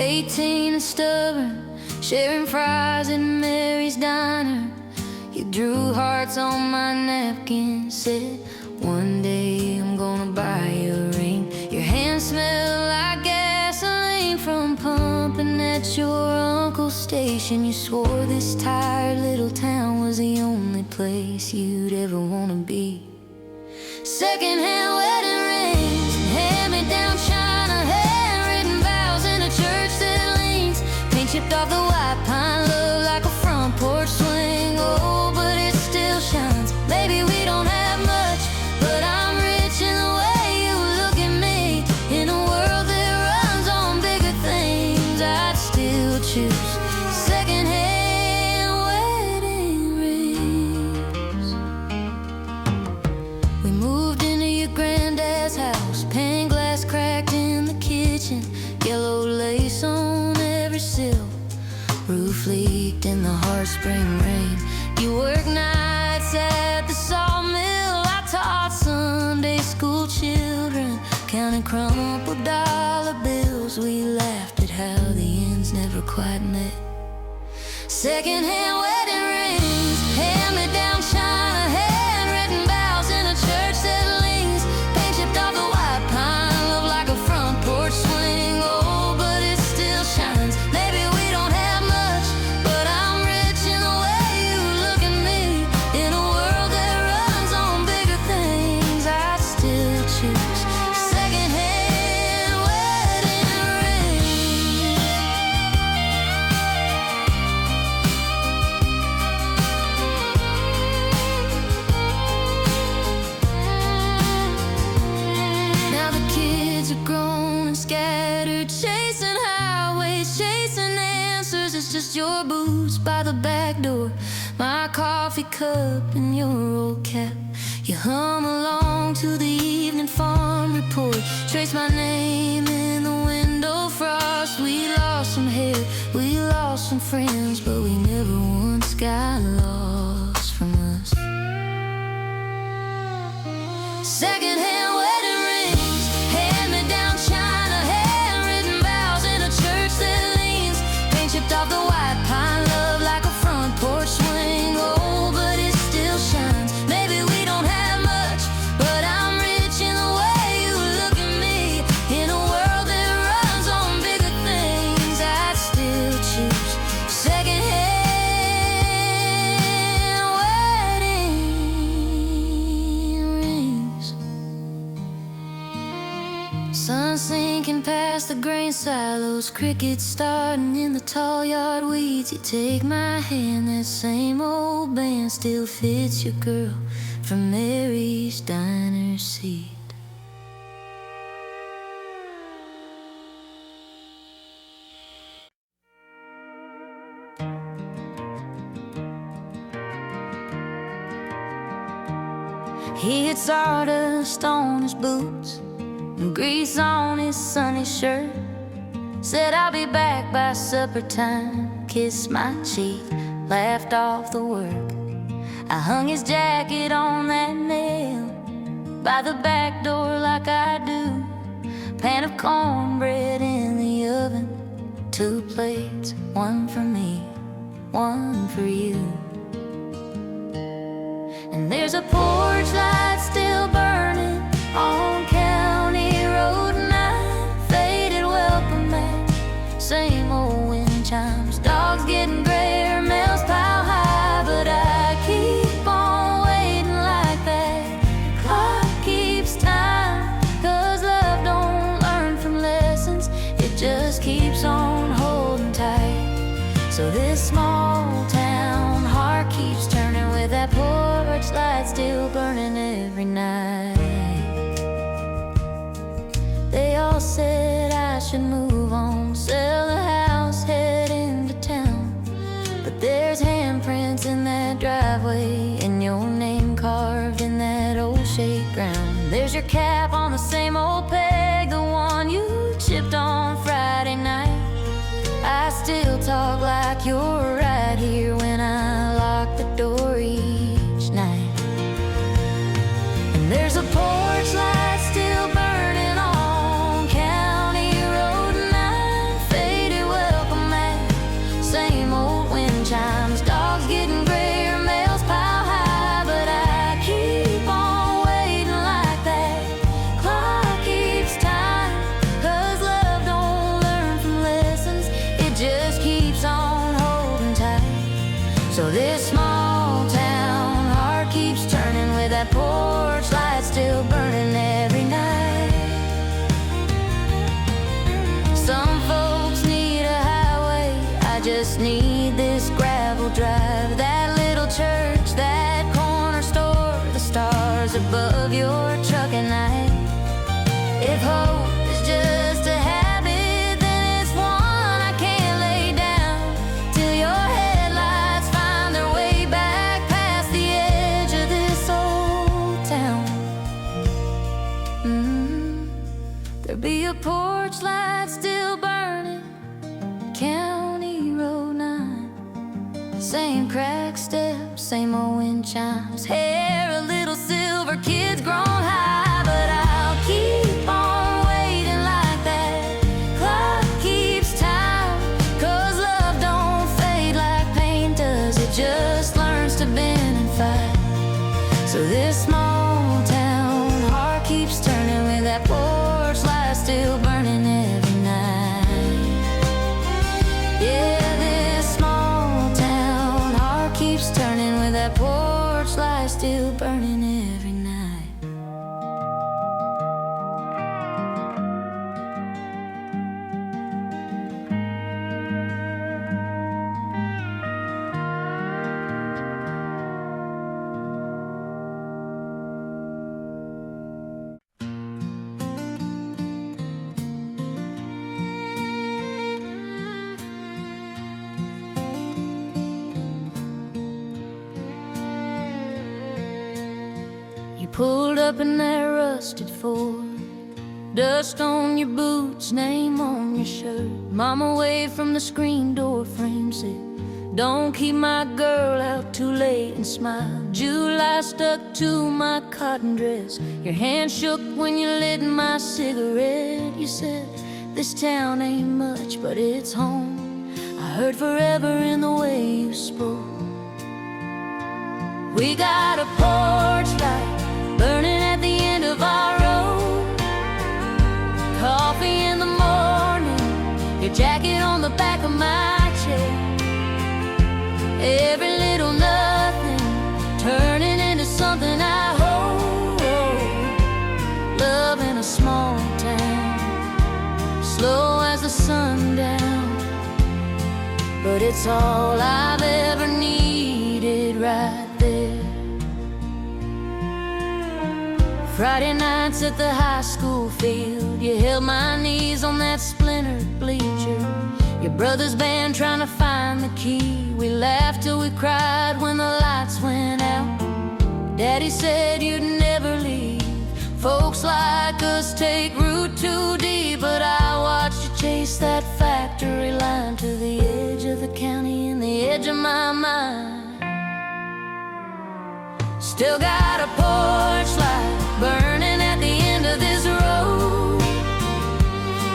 18 and stubborn, sharing fries at Mary's Diner. You drew hearts on my napkin, said, one day I'm gonna buy you a ring. Your hands smell like gasoline from pumping at your uncle's station. You swore this tired little town was the only place you'd ever wanna be. Secondhand wedding rings, hand-me-down china, handwritten vows in a church that leans. Paint chipped off the white pine, love like a front porch swing. Oh, but it still shines. Maybe we don't have much, but I'm rich in the way you look at me. In a world that runs on bigger things, I'd still choose secondhand wedding rings. We moved into your granddad's house, pane glass cracked in the kitchen, yellow lace on every sill, roof leaked in the harsh spring rain. You work nights at the sawmill. I taught Sunday school children, counting crumpled dollar bills. We laughed at how the ends never quite met. Secondhand wedding rings, hand-me-down china, handwritten vows in a church that leans. Paint chipped off the white pine, love like a front porch swing. Oh, but it still shines. Maybe we don't have much, but I'm rich in the way you look at me. In a world that runs on bigger things, I'd still choose secondhand wedding rings. Now the kids are grown and scattered, chasing highways, chasing answers. It's just your boots by the back door, my coffee cup and your old cap. You hum along to the evening farm report, trace my name in the window frost. We lost some hair, we lost some friends, but we never once got lost from us. Secondhand wedding rings, hand-me-down china, handwritten vows in a church that leans. Paint chipped off the white pine, love like a front porch swing. Oh, but it still shines. Maybe we don't have much, but I'm rich in the way you look at me. In a world that runs on bigger things, I'd still choose secondhand wedding rings. Sun sinking past the grain silos, crickets starting in the tall yard weeds. You take my hand, that same old band still fits your girl from Mary's Diner seat. He had sawdust on his boots and grease on his sunny shirt. Said I'll be back by supper time, kissed my cheek, laughed off the work. I hung his jacket on that nail by the back door like I do. Pan of cornbread in the oven, 2 plates, one for me, one for you. And there's a porch light still burning on County Road 9, faded welcome mat, same old wind chimes, dogs getting grayer, mails pile high. But I keep on waiting like that clock keeps time, 'cause love don't learn from lessons, it just keeps on holding tight. So this small town heart keeps turning with that porch light still burning every night. They all said I should move on, sell the house, head into town. But there's handprints in that driveway and your name carved in that old shake ground. There's your cap on the same old peg, the one you chipped on Friday night. I still talk like you're right here when I lock the door each night. And there's a porch light still burning on County Road 9, faded So this small town heart keeps turning with that porch light still burning every night. Some folks need a highway, I just need this gravel drive. That little church, that corner store, the stars above your truck at night. If hope is just a habit, then it's one I can't lay down till your headlights find their way back past the edge of this old town. There'll be a porch light still burning, County Road 9. Same cracked steps, same old wind chimes. Hair a little silver, kids grown high, but I'll keep on waiting like that clock keeps time. 'Cause love don't fade like pain does, it just learns to bend and fight. So this small town heart keeps turning with that porch light still burning every night. Yeah, this small town heart keeps turning with that porch light still burning every night. Pulled up in that rusted Ford, dust on your boots, name on your shirt. Mom away from the screen door frame said, "Don't keep my girl out too late," and smiled. July stuck to my cotton dress. Your hand shook when you lit my cigarette. You said, "This town ain't much, but it's home." I heard forever in the way you spoke. We got a porch light burning at the end of our road. Coffee in the morning, your jacket on the back of my chair. Every little nothing turning into something I hold. Love in a small town, slow as the sundown, but it's all I've ever needed right there. Friday nights at the high school field, you held my knees on that splintered bleacher. Your brother's band trying to find the key. We laughed till we cried when the lights went out. Daddy said you'd never leave. Folks like us take root too deep, but I watched you chase that factory line to the edge of the county and the edge of my mind. Still got a porch light burning at the end of this road.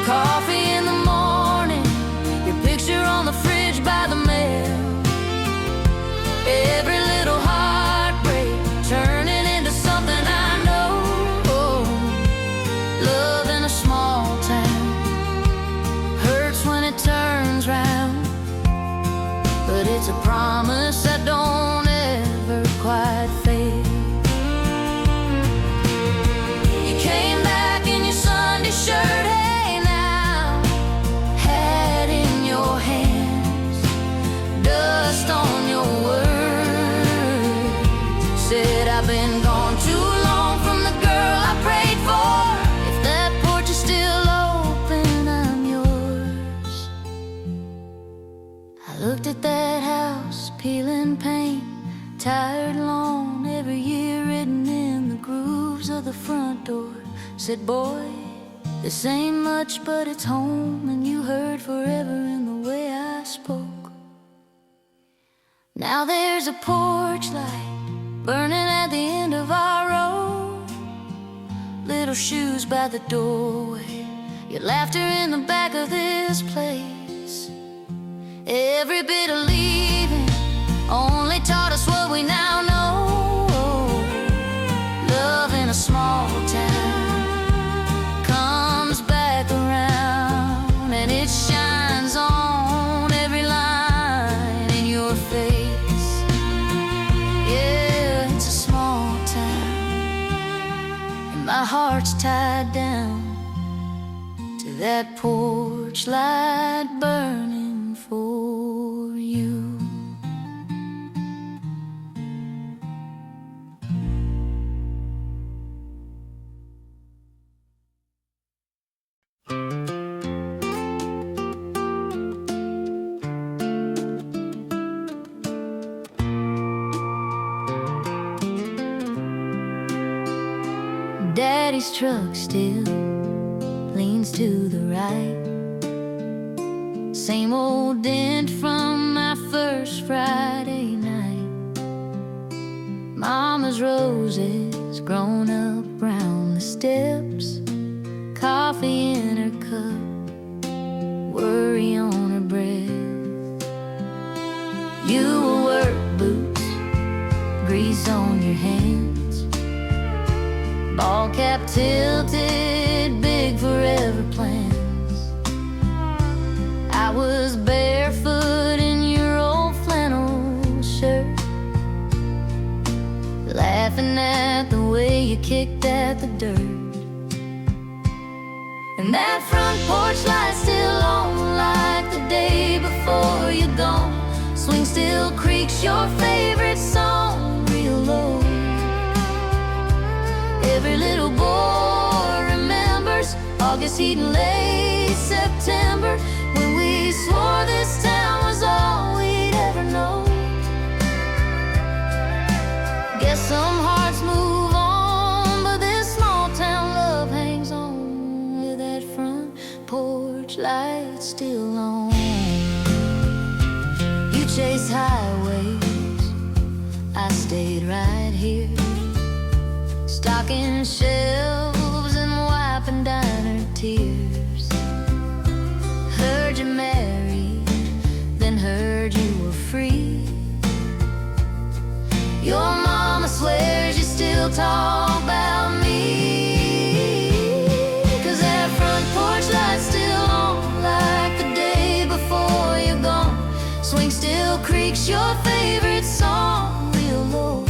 Coffee in the morning, your picture on the fridge by the mail. Every little heartbreak turning into something I know. Love in a small town hurts when it turns round, but it's a promise that don't ever quite fade. You came back in your Sunday shirt, hey now, hat in your hands, dust on your words. Said I've been gone too long from the girl I prayed for. If that porch is still open, I'm yours. I looked at that house, peeling paint, tired lawn, every year written in the grooves of the front door. Said, boy, this ain't much, but it's home, and you heard forever in the way I spoke. Now there's a porch light burning at the end of our road. Little shoes by the doorway, your laughter in the back of this place. Every bit of leaving only taught us what we now know. Love in a small town comes back around, and it shines on every line in your face. that porch light burning for you. Daddy's truck still leans to the right. Same old dent from my first Friday night. Mama's roses grown up round the steps, coffee in her cup, worry on her breath. You will work boots, grease on your hands, ball cap tilted, big forever plans. I was barefoot in your old flannel shirt, laughing at the way you kicked at the dirt. And that front porch light still on like the day before you're gone. Swing still creaks your favorite song real low. Every little boy remembers August heat and late September, when we swore this town was all we'd ever know. Guess some hearts move on, but this small town love hangs on, with that front porch light still on. You chase highways, I stayed right here, stocking shelves and wiping down her tears. Heard you married, then heard you were free. Your mama swears you still talk about me, 'cause that front porch light's still on like the day before you're gone. Swing still creaks your favorite song real low.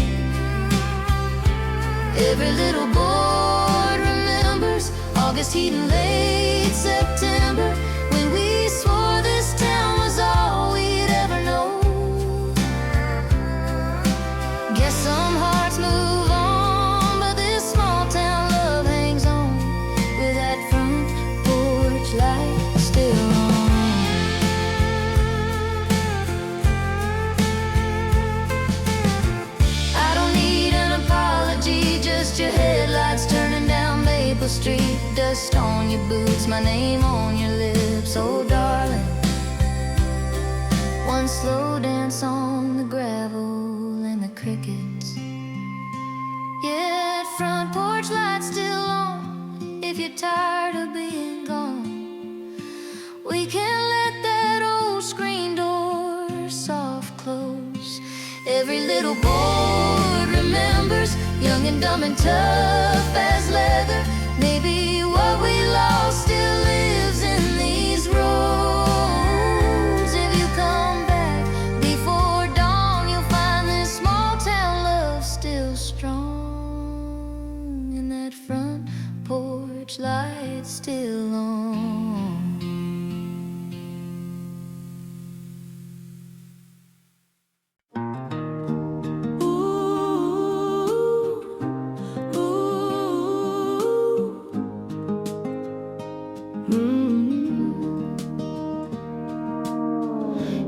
Every little boy remembers August heat and late September, when we swore this town was all we'd ever know. Guess some hearts move on, but this small town love hangs on, with that front porch light still on. I don't need an apology, just your headlights turning down Maple Street. Dust on your boots, my name on your lips, oh darling. One slow dance on the gravel and the crickets. Yeah, that front porch light's still on, if you're tired of being gone. We can let that old screen door soft close. Every little boy remembers, young and dumb and tough as leather. Maybe what we lost still lives in these roads. If you come back before dawn, you'll find this small town love still strong, and that front porch light still on.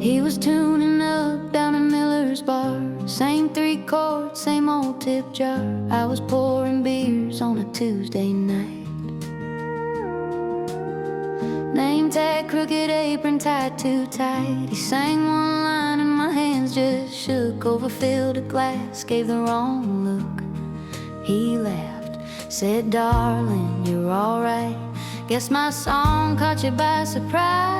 He was tuning up down in Miller's bar, same 3 chords, same old tip jar. I was pouring beers on a Tuesday night. Name tag, crooked apron tied too tight. He sang one line and my hands just shook, overfilled a glass, gave the wrong look. He laughed, said, darling, you're alright. Guess my song caught you by surprise.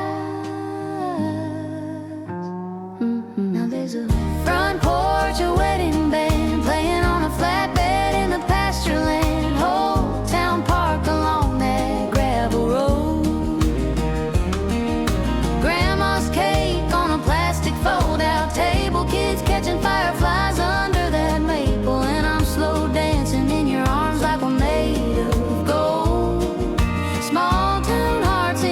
There's a front porch, a wedding band playing on a flatbed in the pasture land. Whole town park along that gravel road. Grandma's cake on a plastic fold-out table, kids catching fireflies under that maple, and I'm slow dancing in your arms like we're made of gold. Small town hearts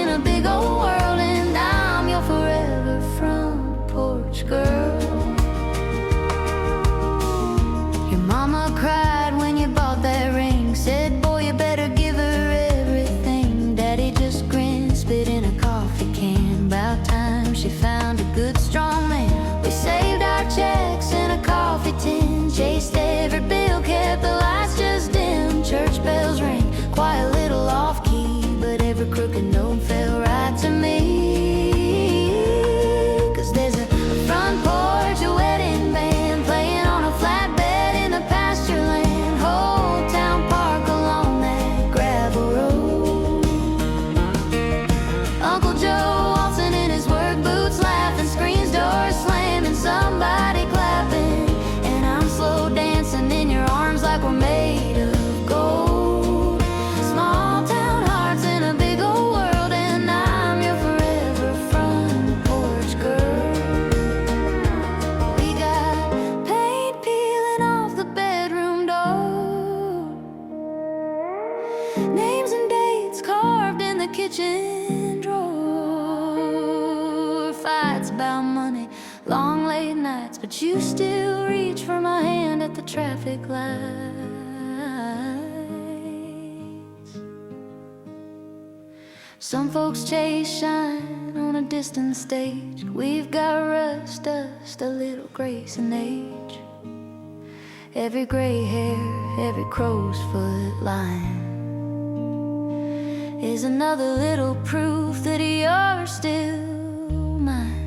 me. Long late nights, but you still reach for my hand at the traffic lights. Some folks chase shine on a distant stage. We've got rust, dust, a little grace and age. Every gray hair, every crow's foot line is another little proof that you're still mine.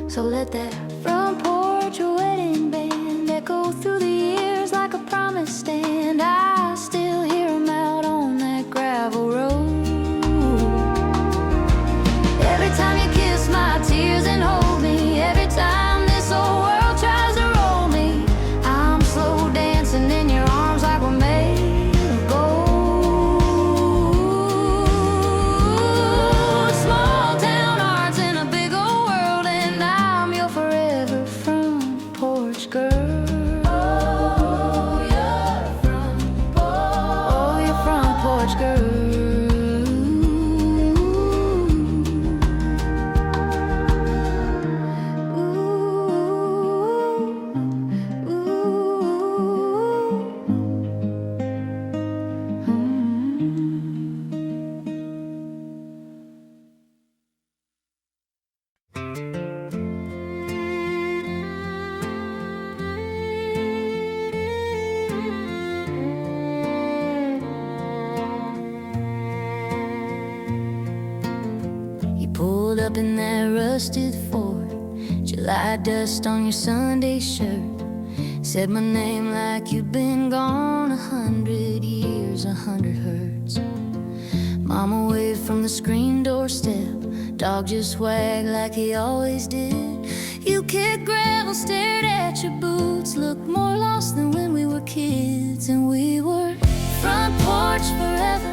So let that front porch wedding band echo through the years like a promise stand. I still hear 'em out on that gravel road. Every time you kiss my tears and hold me, every time this old world tries to roll me, I'm slow dancing in your arms like we're made of gold. Small town hearts in a big old world, and I'm your forever front porch girl. Oh, your front porch. Oh, your front porch girl. Pulled up in that rusted Ford, July dust on your Sunday shirt. Said my name like you'd been gone 100 years, 100 hertz. Mama waved from the screen doorstep, dog just wagged like he always did. You kicked gravel, stared at your boots, looked more lost than when we were kids. And we were front porch forever,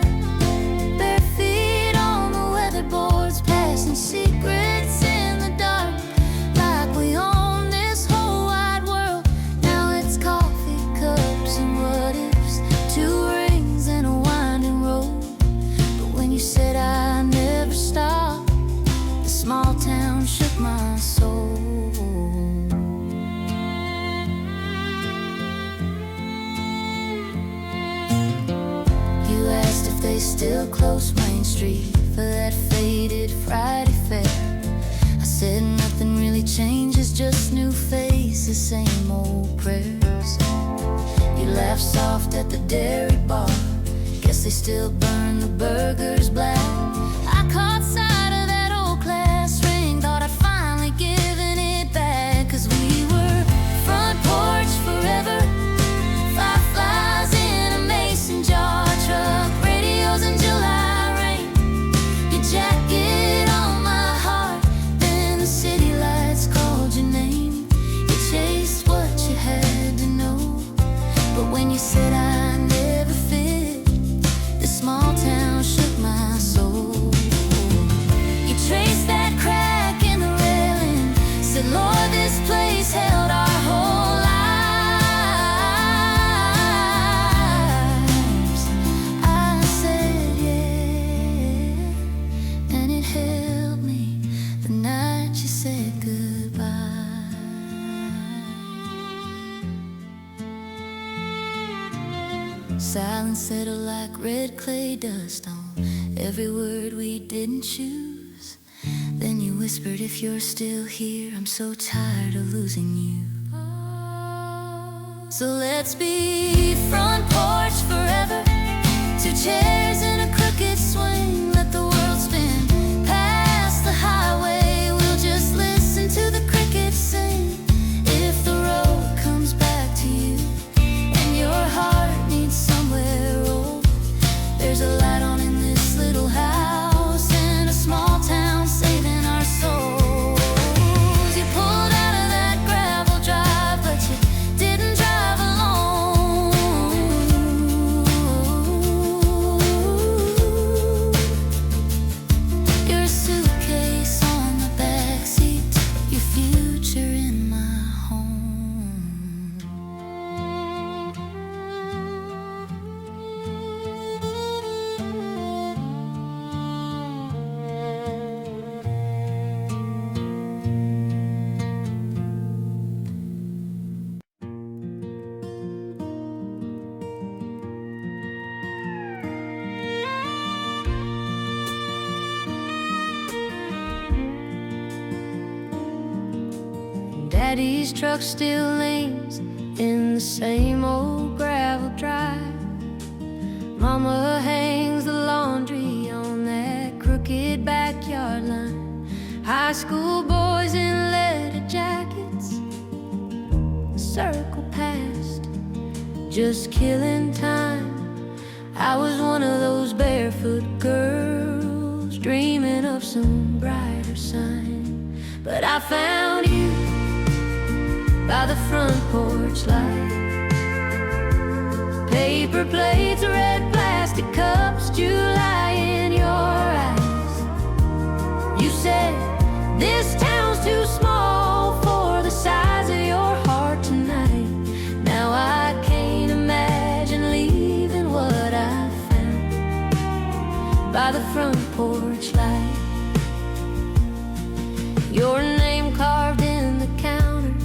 bare feet on the weatherboards, passing secrets in the dark, like we own this whole wide world. Now it's coffee cups and what ifs, 2 rings and a winding road. But when you said I never stop, the small town shook my soul. You asked if they still close Main Street for that faded Friday fair. I said nothing really changes, just new faces, same old prayers. You laughed soft at the dairy bar, guess they still burn the burgers black. I caught sight of that old class ring, thought I'd finally given it back. 'Cause we were front porch forever, fireflies in a mason jar, truck radios in July rain, your jacket on my heart, then the city lights called your name. You chased what you had to know, but when you said I never fit, this small town shook my soul. You traced that crack in the railing, said Lord, this place held our whole lives. I said yeah, and it held me the night you said goodbye. Silence settled like red clay dust on every word we didn't choose. Then you whispered, if you're still here, I'm so tired of losing you. So let's be front porch forever, 2 chairs in a crooked swing, let the world spin past the highway. We'll just listen to the crickets sing. If the road comes back to you and your heart needs somewhere old, there's a light on in this little house and a small town saving our souls. You pulled out of that gravel drive, but you didn't drive alone. Daddy's truck still leans in the same old gravel drive. Mama hangs the laundry on that crooked backyard line. High school boys in leather jackets circle past, just killing time. I was one of those barefoot girls dreaming of some brighter sign. But I found you by the front porch light. Paper plates, red plastic cups, July in your eyes. You said, this town's too small for the size of your heart tonight. Now I can't imagine leaving what I found by the front porch light. Your name carved in the counter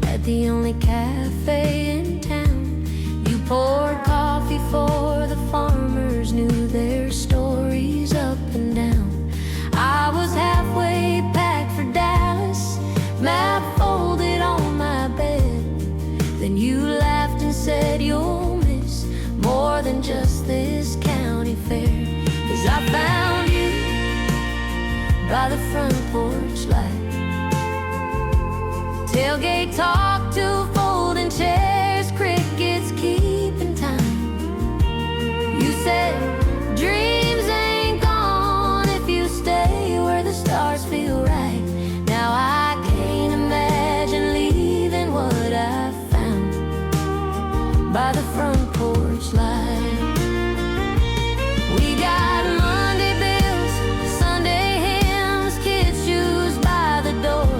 at the only cafe in town. You poured coffee for the farmers, knew their stories up and down. I was halfway packed for Dallas, map folded on my bed. Then you laughed and said you'll miss more than just this county fair. 'Cause I found you by the front porch light. Tailgate talk to folding chairs, crickets keeping time. You said, dreams ain't gone if you stay where the stars feel right. Now I can't imagine leaving what I found by the front porch light. We got Monday bills, Sunday hymns, kids' shoes by the door.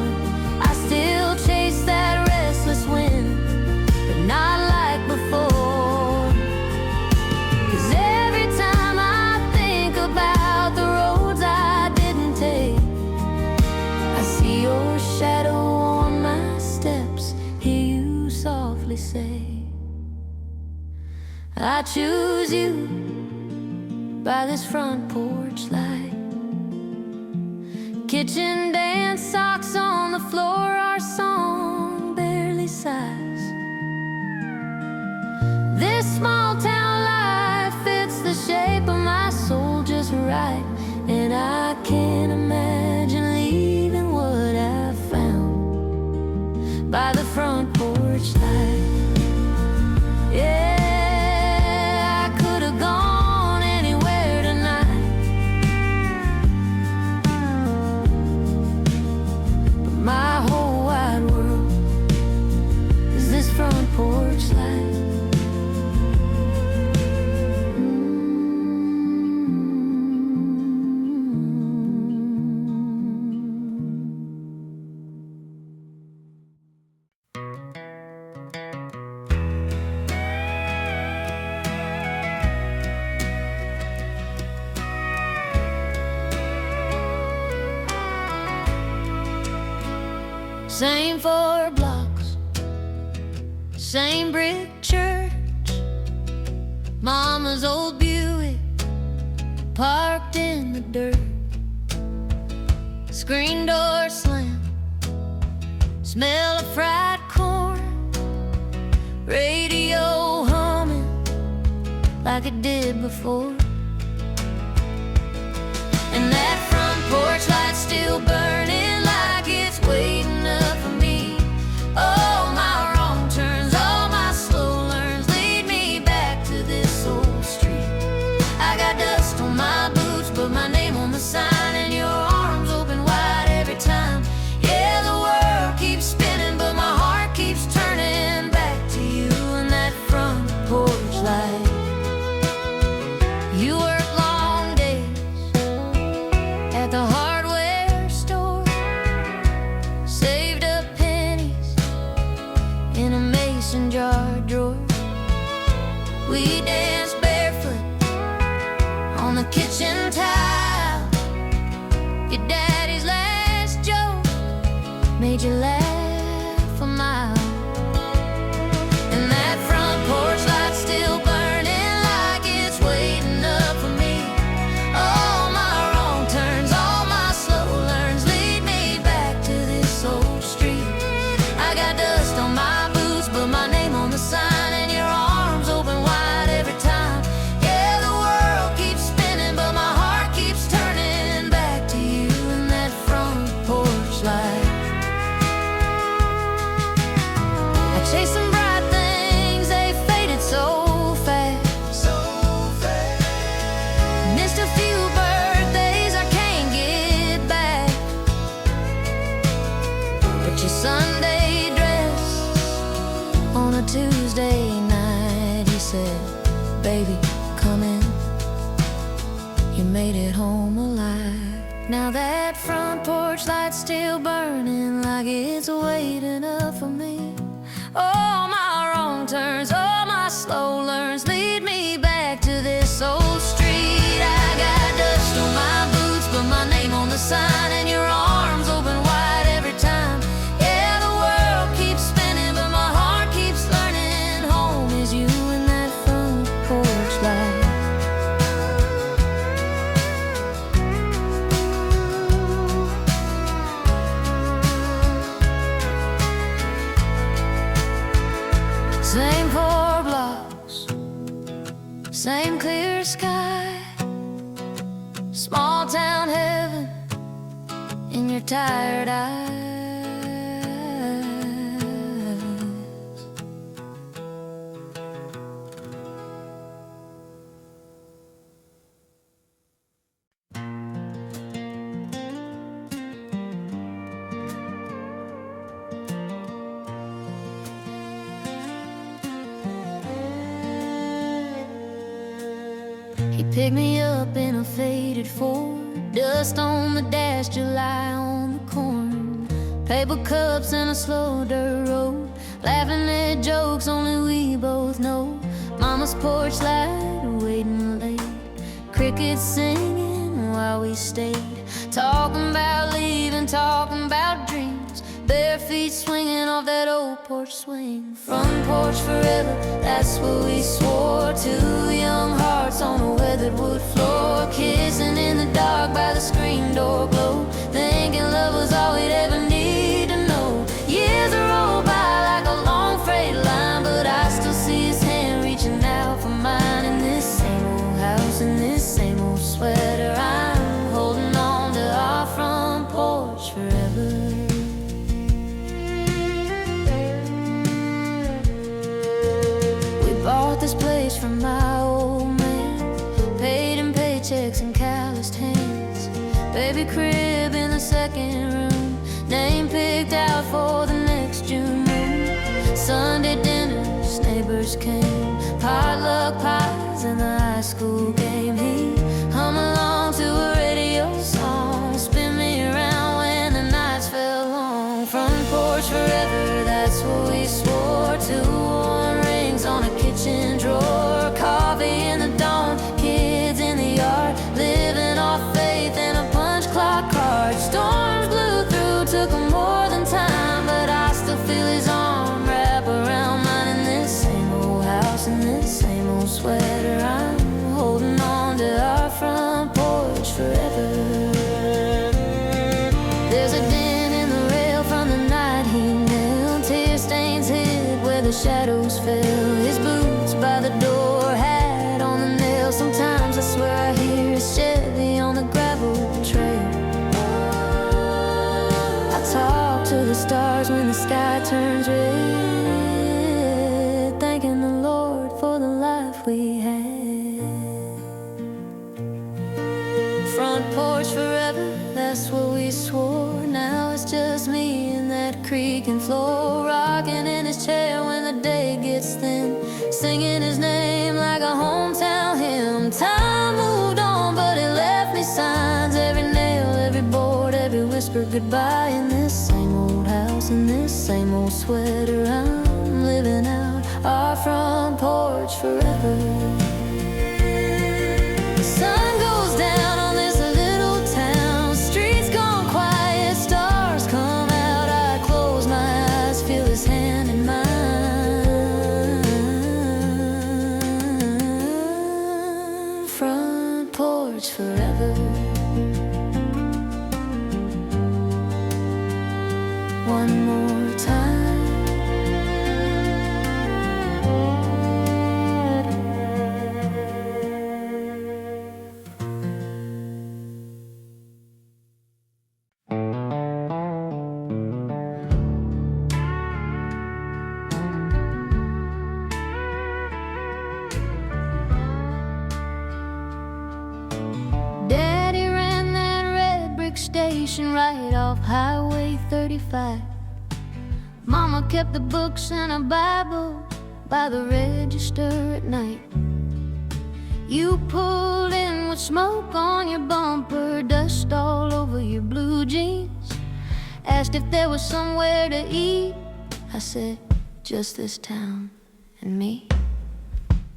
I still chase that restless wind, but not like before. 'Cause every time I think about the roads I didn't take, I see your shadow on my steps, hear you softly say, I choose you by this front porch light. Kitchen dance, socks on the floor, our song barely sighs. This small town life fits the shape of my soul just right. And I can't imagine leaving what I found by the front porch light. Yeah, I could have gone anywhere tonight, but my whole wide world is this front porch light. Same 4 blocks, same brick church, Mama's old Buick parked in the dirt. Screen door slam, smell of fried corn, radio humming like it did before. And that front porch light still burning like it's waiting up for me. Oh, my wrong turns, all my slow learns lead me back to this old street. I got dust on my boots, but my name on the sign, and your arms open wide every time. Yeah, the world keeps spinning, but my heart keeps turning back to you and that front porch light. You work long days at the hardware store, saved up pennies in a mason jar drawer. We danced barefoot on the kitchen tile. Your daddy's last joke made you laugh a mile. And that front porch light still burning like it's waiting up for me. All my wrong turns, all my slow learns lead me back to this old street. I got Chasing bright things, they faded so fast. Missed a few birthdays I can't get back. But your Sunday dress on a Tuesday night, he said, baby, come in, you made it home alive. Now that front porch light's still burning like it's waiting up for me. All my wrong turns, all my slow learns lead me back to this old street. I got dust on my boots, but my name on the sign, and your arms open wide every time. Yeah, the world keeps spinning, but my heart keeps learning. Home is you and that front porch light. Same 4 blocks, same clear sky, small town heaven in your tired eyes. He picked me up in a faded Ford, dust on the dash, July on the corn, paper cups and a slow dirt road, laughing at jokes only we both know. Mama's porch light waiting late, crickets singing while we stayed, talking about leaving, talking about dreams, bare feet swinging off that old porch swing. Front porch forever, that's what we swore. 2 young hearts on a weathered wood floor, kissing in the dark by the screen door glow, thinking love was all we'd ever need to know. Years roll by like a long freight line, but I still see his hand reaching out for mine. In this same old house, in this same old sweater, I'm holding on to our front porch forever. Bought this place from my old man, paid in paychecks and calloused hands, baby crib in the second room, name picked out for the next June moon. Sunday dinners, neighbors came, potluck pies and the high school game. He hum along to a radio song, spin me around when the nights fell long. Front porch forever, that's what we swore. 2 worn rings on a kitchen drawer, coffee in the dawn, kids in the yard, living off faith and a punch clock card. Storms blew through, took more than time, but I still feel his arm wrap around mine. In this same old house, in this same old sweater, I'm holding on to our front porch forever. There's a dent in the rail from the night he knelt, tear stains hid where the shadows fell, his boots by the door, hat on the nail. Sometimes I swear I hear his Chevy on the gravel trail. I talk to the stars when the sky turns red, thanking the Lord for the life we had. Front porch forever, that's what we swore. Now it's just me and that creaking floor, rocking in his chair when the day gets thin, singing his name like a hometown hymn. Time moved on, but it left me signs, every nail, every board, every whisper goodbye. In this same old house, in this same old sweater, I'm living out our front porch forever. The sun goes down on this little town, streets gone quiet, stars come out. I close my eyes, feel his hand in mine. Front porch forever. One more time. mansion right off Highway 35. Mama kept the books and a Bible by the register at night. You pulled in with smoke on your bumper, dust all over your blue jeans. Asked if there was somewhere to eat. I said, just this town and me.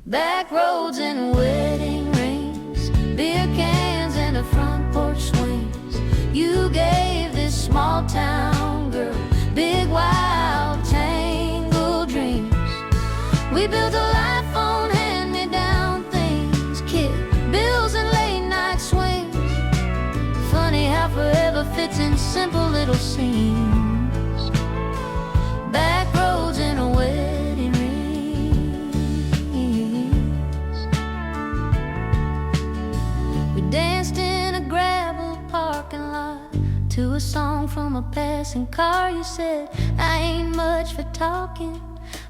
Back roads and wedding rings, beer cans and a front porch swings. You gave this small town girl big, wild, tangled dreams. We built a life on hand-me-down things, kid bills and late-night swings. Funny how forever fits in simple little scenes. Back roads and a wedding rings. We danced in a gravel parking lot to a song from a passing car. You said, I ain't much for talking,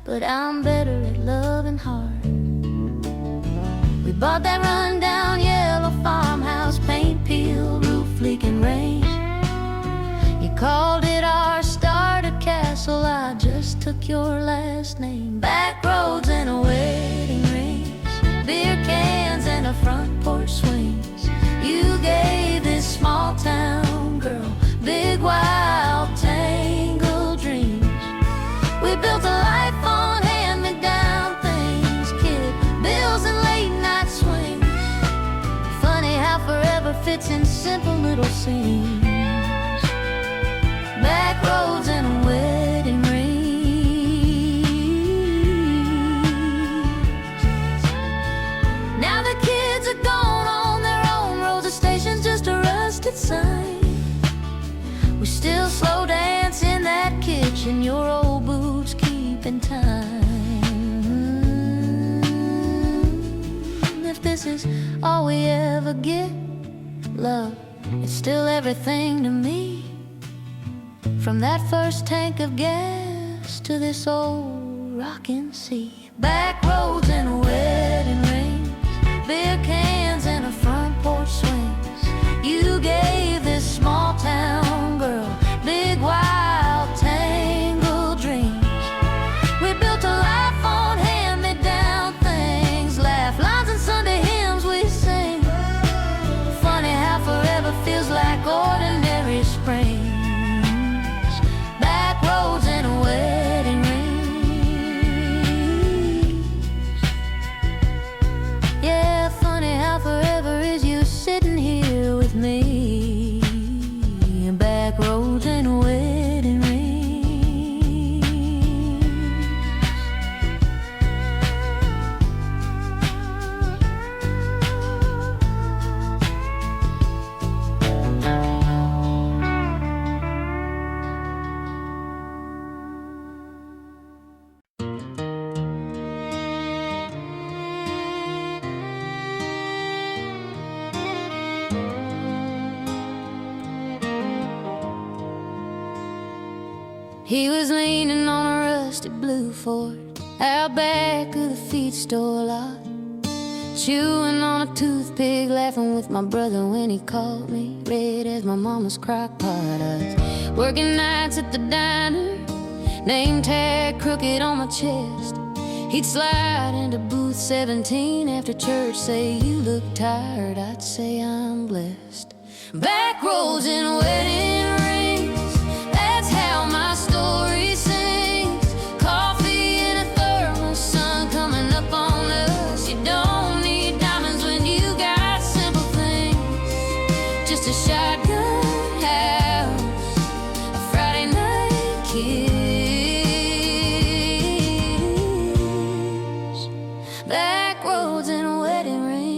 but I'm better at loving hard. We bought that rundown yellow farmhouse, paint peeled, roof leaking rain. You called it our starter castle, I just took your last name. Back roads and a wedding rings, beer cans and a front porch swings. You gave this small town girl big, wild, tangled dreams. We built a life on hand-me-down things, kid bills and late-night swings. Funny how forever fits in simple little scenes. Back roads and a wedding rings. Now the kids are gone on their own roads, the station's just a rusted sign. We still slow dance in that kitchen, your old boots keeping time. If this is all we ever get, love, it's still everything to me. From that first tank of gas to this old rockin' sea. Back roads and wedding rings, beer cans and a front porch swings. You gave this small town girl big, wild, tangled dreams. We built a life on hand-me-down things, laugh lines and Sunday hymns we sing. Funny how forever feels like ordinary springs. Back roads and a wedding rings. Yeah, funny how forever is you sitting here with me. Back roads and a wedding rings. He was leaning on a rusty blue Ford out back of the feed store lot, chewing on a toothpick, laughing with my brother when he called me, red as my mama's crock pot. I was working nights at the diner, name tag crooked on my chest. He'd slide into booth 17 after church, say, you look tired, I'd say I'm blessed. Back roads and wedding rings, that's how my story sings. Coffee in a thermos, sun coming up on us. You don't need diamonds when you got simple things. Just a shotgun house, a Friday night kiss. Back roads and wedding rings.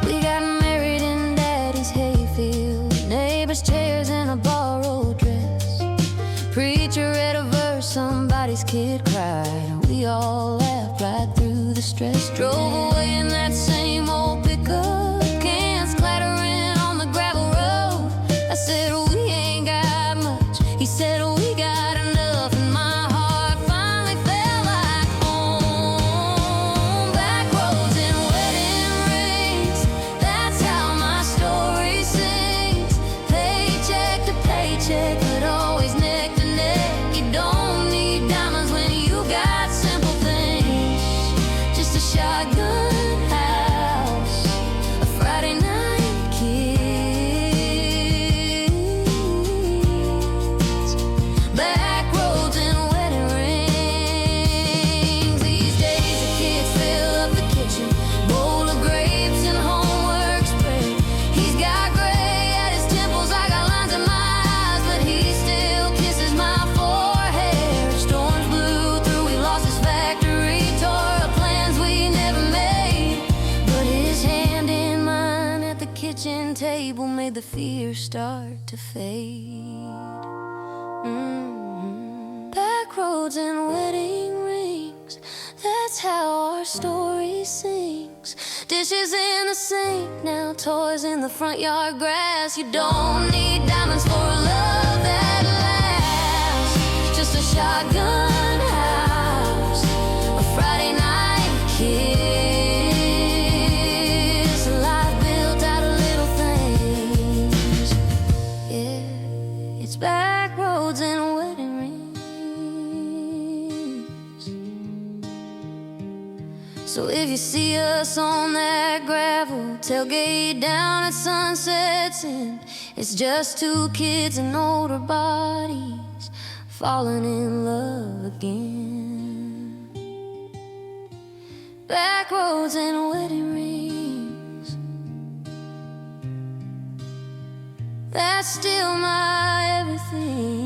We got married in Daddy's hayfield, neighbors' chairs and a borrowed dress. Preacher read a verse, somebody's kid cried. We all laughed right through the stress. Drove away in that same old pickup, cans clattering on the gravel road. I said, we ain't got much. He said, we got enough. And my heart finally felt like home. Back roads and wedding rings, the fears start to fade. Back roads and wedding rings, that's how our story sings. Dishes in the sink now, toys in the front yard grass. You don't need diamonds for a love that lasts. Just a shotgun house, a Friday night kiss, a life built out of little things. Yeah, it's back roads and wedding rings. So if you see us on that gravel, tailgate down at sunset's end, it's just two kids and older bodies falling in love again. Back roads and wedding rings, that's still my everything.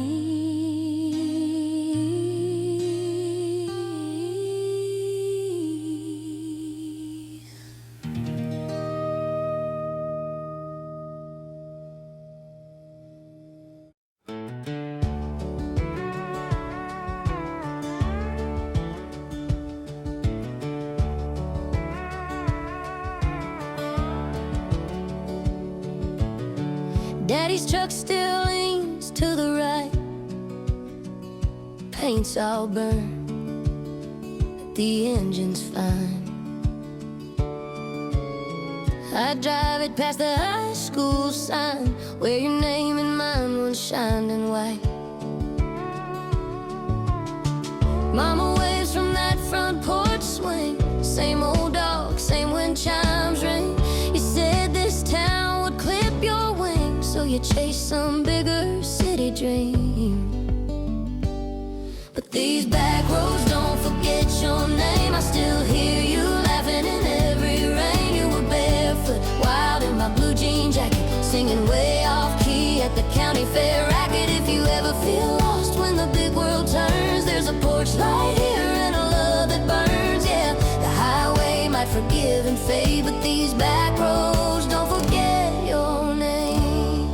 Daddy's truck still leans to the right, paint's all burned, but the engine's fine. I drive it past the high school sign, where your name and mine once shined in white. Mama waves from that front porch swing, same old dog, same wind chimes ring. You said this town would clip your wings, so you chase some bigger city dream. But these back roads don't forget your name. I still hear you laughing in every rain. You were barefoot, wild in my blue jean jacket, singing way off key at the county fair racket. If you ever feel lost when the big world turns, there's a porch light here and a love that burns. Yeah, the highway might forgive and fade, but these back roads don't forget your name.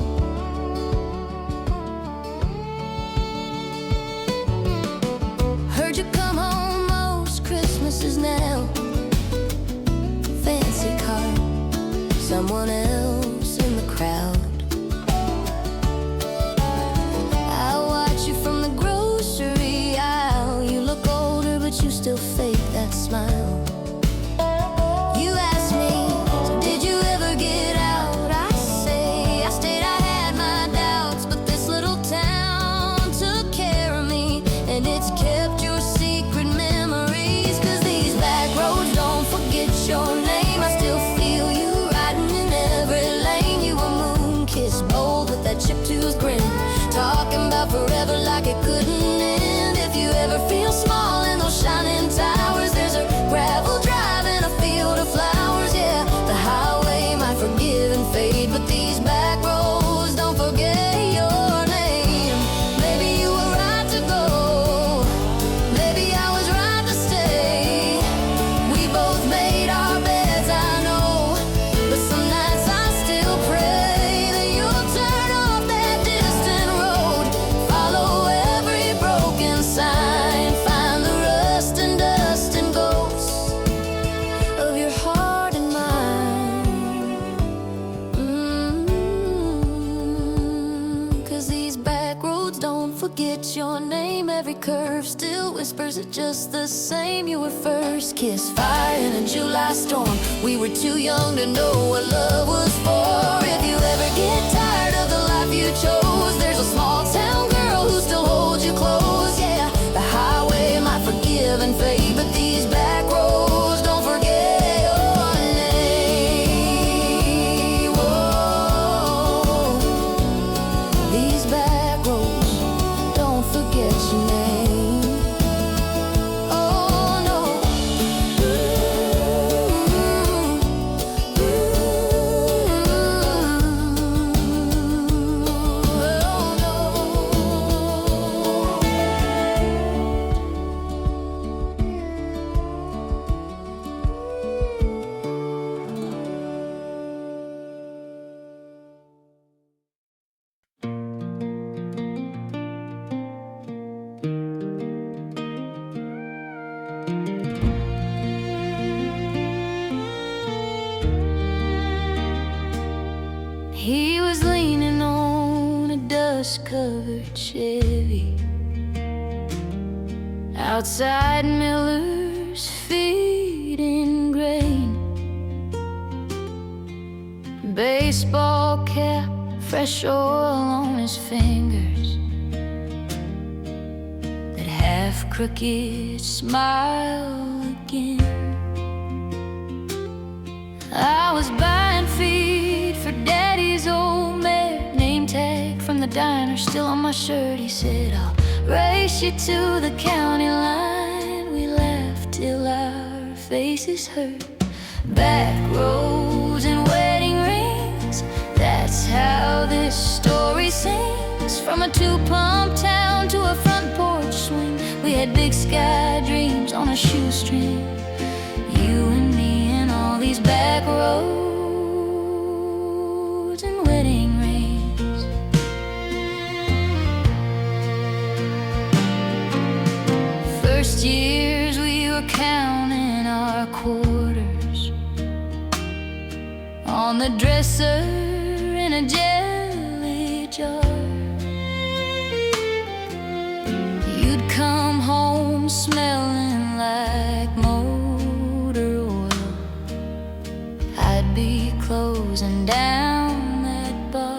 Heard you come home most Christmases now, fancy car, someone else in the crowd. I watch you from the grocery aisle. You look older, but you still fake that smile. You ask me, so did you ever get out? I say, I stayed, I had my doubts, but this little town took care of me, and it's kept your secret memories. Cause these back roads don't forget your name. I still feel you riding in every lane. You were moon-kissed, bold with that chip-tooth grin, talking about forever like it couldn't end. If you ever feel small in those shining towers, there's a gravel drive and a field of flowers. Yeah, the highway might forgive and fade, but these back roads don't forget your name. Maybe you were right to go, maybe I was right to stay. We both made our beds, I know, but some nights I still pray that you'll turn off that distant road, follow every broken sign, find the rust and dust and ghosts of your heart and mine. Cause these back roads don't forget your name. Every curve still whispers it just the same. You were first kissed, fire in a July storm. We were too young to know what love was for. If you ever get tired of the life you chose, there's a small town girl who still holds you close. Yeah, the highway might forgive and fade, but these back roads don't forget your name. Whoa, these back roads don't forget your name. Oh no. rust-covered Chevy. Outside Miller's feeding grain. Baseball cap, fresh oil on his fingers, that half-crooked smile again. I was buying feed for Daddy's old mare, name tag from the diner still on my shirt. He said, I'll race you to the county line. We laughed till our faces hurt. Back roads and wedding rings, that's how this story sings. From a two-pump town to a front porch swing, we had big sky dreams on a shoestring. You and me and all these back roads and wedding rings. First years we were counting our quarters on the dresser in a jelly jar. You'd come home smelling like motor oil. I'd be closing down that bar.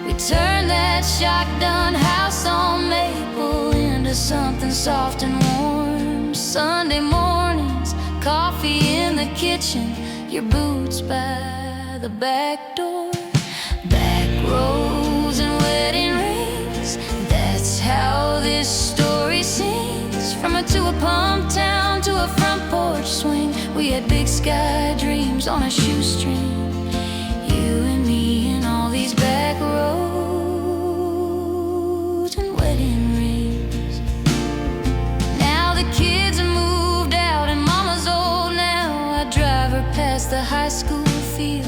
We turned that shotgun house on Maple into something soft and warm. Sunday mornings, coffee in the kitchen, your boots by the back door. Back roads and wedding rings, that's how this story sings. From a two-pump town to a front porch swing, we had big sky dreams on a shoestring. You and me and all these back roads and wedding rings. Now the kids are moved out and Mama's old now. I drive her past the high school field.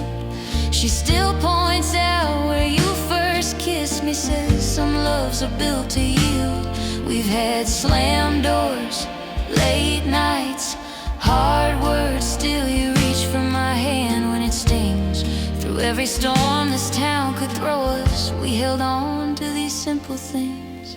She still points out where you first kissed me, says some loves are built to yield. We've had slam doors, late nights, hard words, still you reach for my hand when it stings. Through every storm this town could throw us, we held on to these simple things.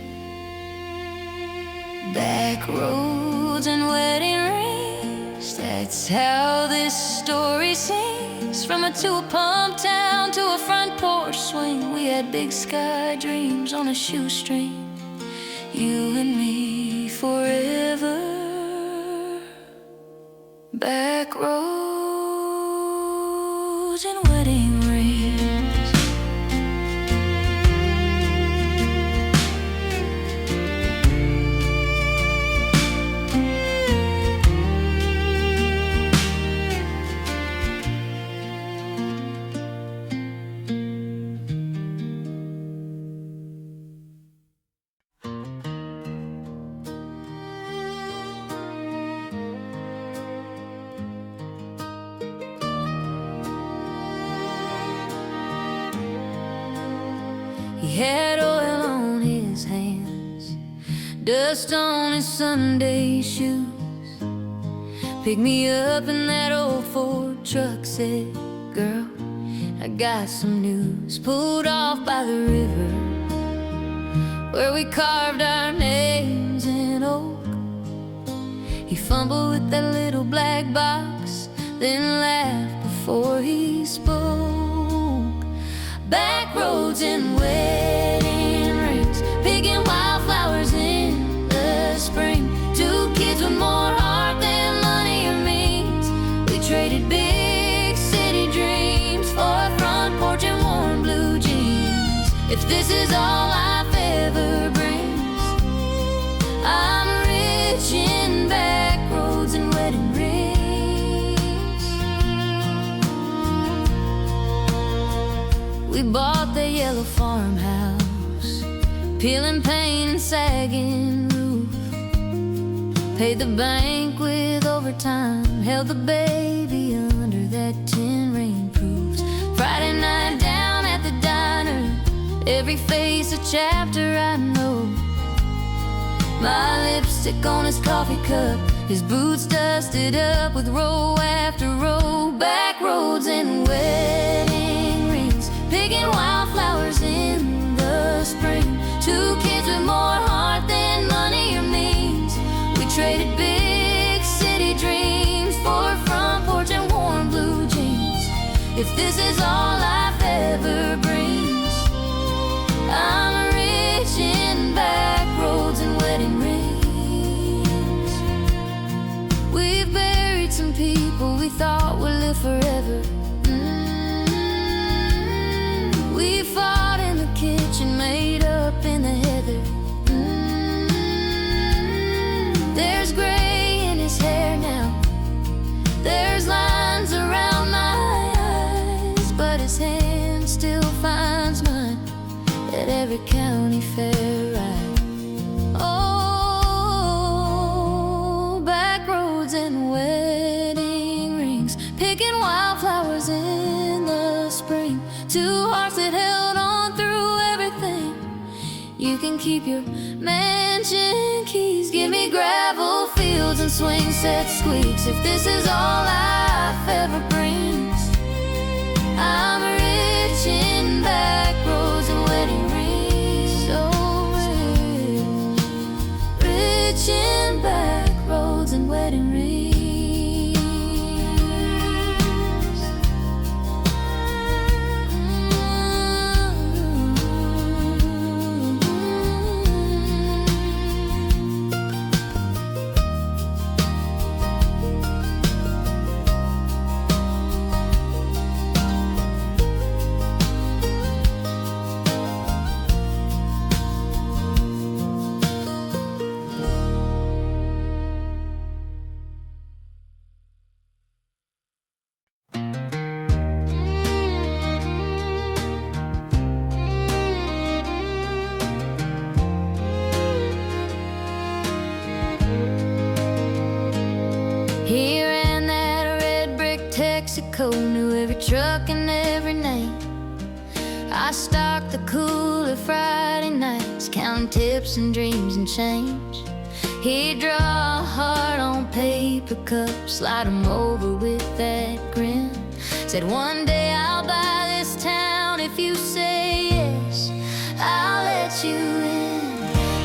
Back roads and wedding rings, that's how this story sings. From a two-pump town to a front porch swing, we had big sky dreams on a shoestring. You and me forever. Back roads and wedding rings. He had oil on his hands, dust on his Sunday shoes. Picked me up in that old Ford truck, said, girl, I got some news. Pulled off by the river where we carved our names in oak. He fumbled with that little black box, then laughed before he spoke. Back roads and wedding rings, picking wildflowers in the spring. Two kids with more heart than money or means. We traded big city dreams for a front porch and warm blue jeans. If this is all life ever brings, I'm rich in back roads and wedding rings. We bought the yellow farmhouse, peeling paint and sagging roof. Paid the bank with overtime, held the baby under that tin rainproofs. Friday night down at the diner, every face a chapter I know. My lipstick on his coffee cup, his boots dusted up with row after row. Back roads and wedding rings, picking wild if this is all life ever brings. I'm rich in back roads and wedding rings. We've buried some people we thought would live forever. We fought in the kitchen, made up in the heather. There's gray in his hair now, there's lines around my eyes, but his hand still finds mine at every county fair ride. Oh, back roads and wedding rings, picking wildflowers in the spring. Two hearts that held on through everything. You can keep your mansion keys, give me gravel fields and swing set squeaks, if this is all life ever brings. I'm rich in back roads and wedding rings, so rich, rich in back roads and wedding rings. He ran that red brick Texaco, knew every truck and every name. I stocked the cooler Friday nights, counting tips and dreams and change. He'd draw a heart on paper cups, slide 'em over with that grin. Said one day I'll buy this town, if you say yes, I'll let you in.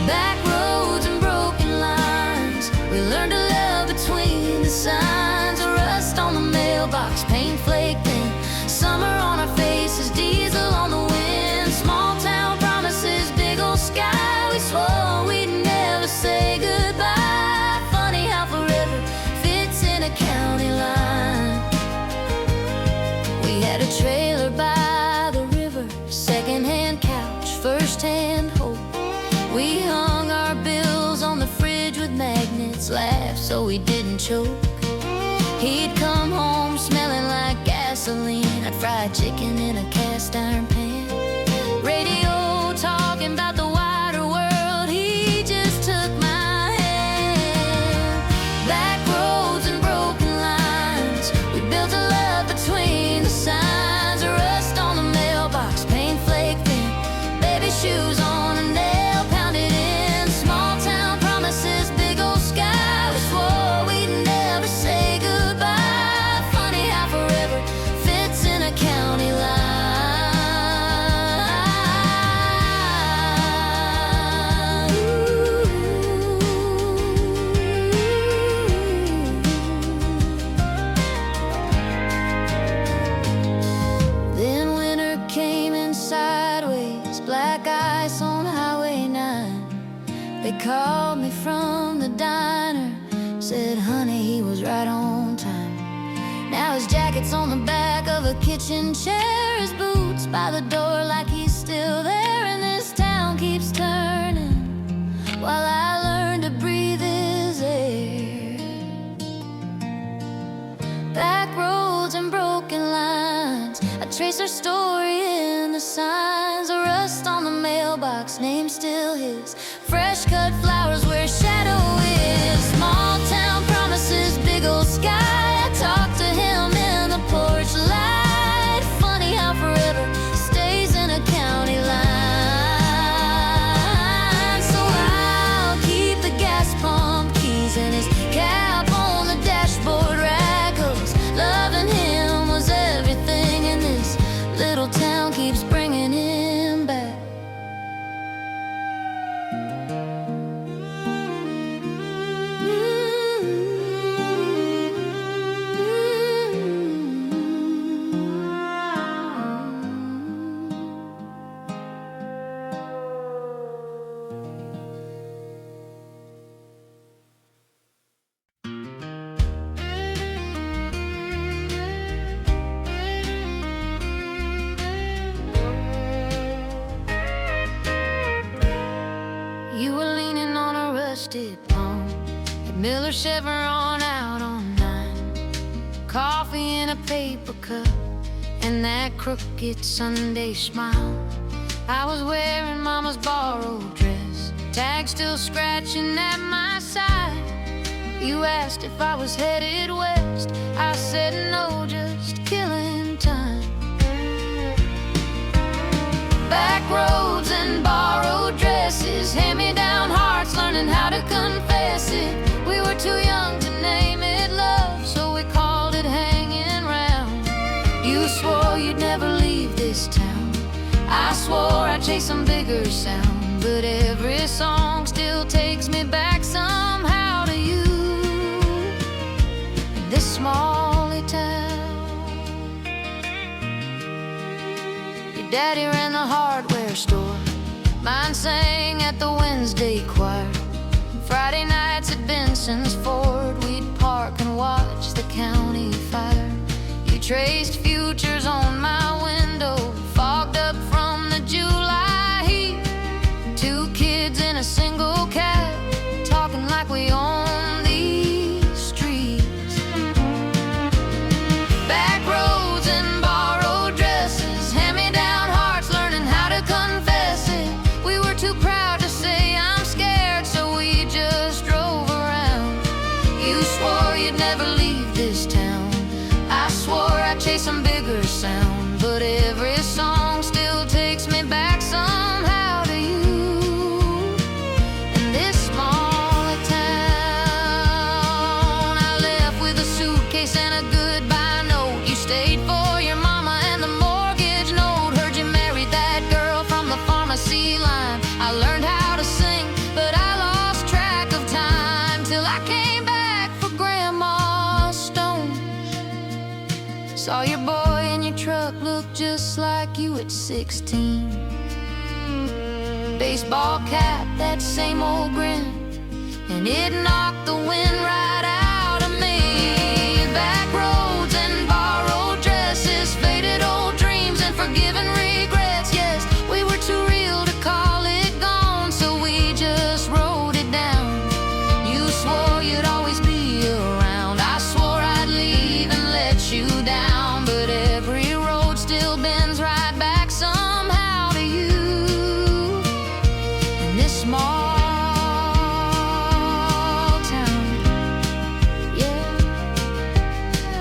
Back roads and broken lines, we learned to love between the signs. Rust on the mailbox, paint flaked in, summer on our faces, diesel on the wind. Small town promises, big old sky, we swore we'd never say goodbye. Funny how forever fits in a county line. We had a trailer by the river, second-hand couch, first-hand hope. We hung our bills on the fridge with magnets, laughed so we didn't choke. He'd come home smelling like gasoline, I'd fried chicken in a cast iron pan. Radio talking about the wider world, he just took my hand. Back roads and broken lines, we built a love between the signs. Rust on the mailbox, paint flaked thin, baby shoes on a nail pounded in. Small town promises, big old sky, we swore we'd never say goodbye. Funny how forever fits in a county line. Then winter came in sideways, black ice on Highway 9. They called me from the diner, said honey, he was right on time. Now his jacket's on the back of a kitchen chair, his boots by the door like he's still there. And this town keeps turning while I learn to breathe his air. Back roads and broken lines, I trace our story in the signs. A rust on the mailbox, name still his, fresh cut flowers where shadow is. Small town promises, big old sky, I talk to him in the porch light. Funny how forever stays in a county line. So I'll keep the gas pump keys and his cap on the dashboard rack, 'cause loving him was everything, and this little town keeps bringing him back. Miller Chevron out on 9, coffee in a paper cup, and that crooked Sunday smile. I was wearing Mama's borrowed dress, tag still scratching at my side. You asked if I was headed west, I said no, just killing time. Back roads and borrowed dresses, hand-me-down hearts, learning how to confess it. We were too young to name it love, so we called it hanging round. You swore you'd never leave this town, I swore I'd chase some bigger sound, but every song still takes me back somehow to you, in this small town. Your daddy ran the hardware store, mine sang at the Wednesday choir. Friday nights at Benson's Ford, we'd park and watch the county fire. You traced futures on my window, fogged up from the July heat. 2 kids in a single cab, talking like we own these streets. Back roads and borrowed dresses, hand-me-down hearts, learning how to confess it. We were too proud to say I'm scared, so we just drove around. You swore you'd never leave this town, I swore I'd chase some bigger sound, but every song still takes me back somehow to you, in this small town. I left with a suitcase and a goodbye note. You stayed for your mama and the mortgage note. Heard you married that girl from the pharmacy line. I learned how to sing, but I lost track of time, till I came back for Grandma's stone. Saw your boy in your truck, looked just like you at 16. Baseball cap, that same old grin, and it knocked the wind right out of me. Back roads and borrowed dresses, faded old dreams and forgiven regrets. Yes, we were too real to call it gone, so we just wrote it down. You swore you'd always be around, I swore I'd leave and let you down, but every road still bends right back somehow to you, in this small town. Yeah,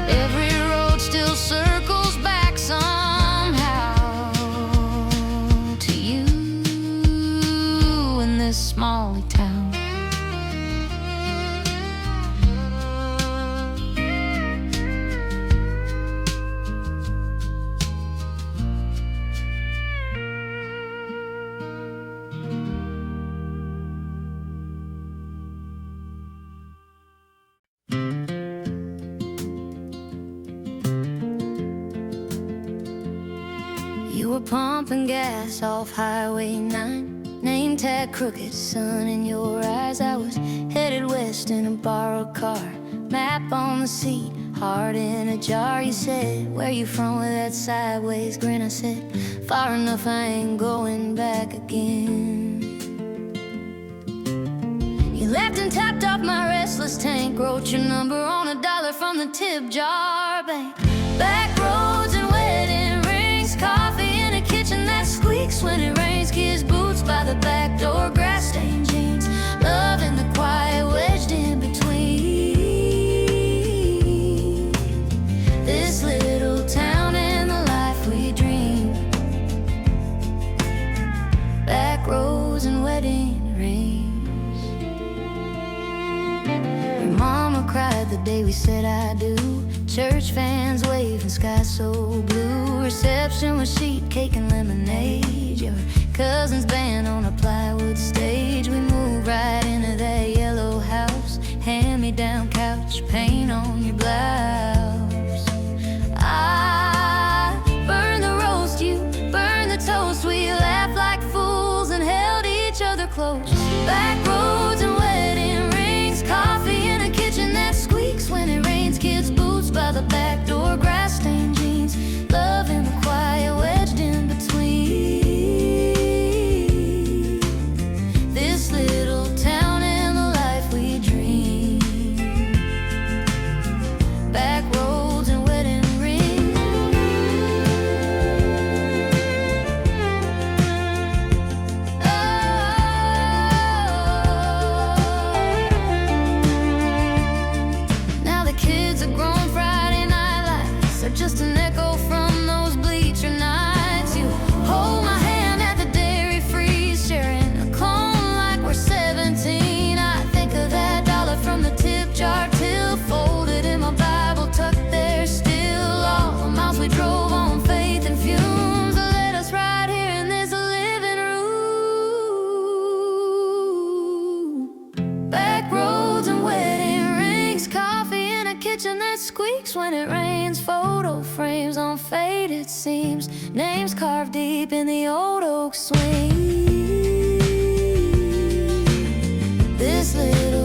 every road still circles back somehow to you, in this small town. You were pumping gas off Highway 9, name tag crooked, sun in your eyes. I was headed west in a borrowed car, map on the seat, heart in a jar. You said, where you from, with that sideways grin. I said, far enough, I ain't going back again. You left and topped off my restless tank, wrote your number on $1 from the tip jar bank. Back roads and wedding rings, coffee in a kitchen that squeaks when it rains, kids' boots by the back door, grass-stained jeans, love in the quiet wedged in between. This little town and the life we dream. Back roads and wedding rings. Your mama cried the day we said I do. Church fans waving, sky so blue. Reception with sheet cake and lemonade. Your cousin's band on a plywood stage. We moved right into that yellow house, hand-me-down couch, paint on your blouse. I burned the roast, you burned the toast. We laughed like fools and held each other close. Back roads and wedding rings, coffee in a kitchen that squeaks when it rains, kids' boots by the back door, grass-stained jeans, love in the quiet wedged in between. This little town and the life we dream. creaks when it rains, photo frames on faded seams, names carved deep in the old oak swing. This little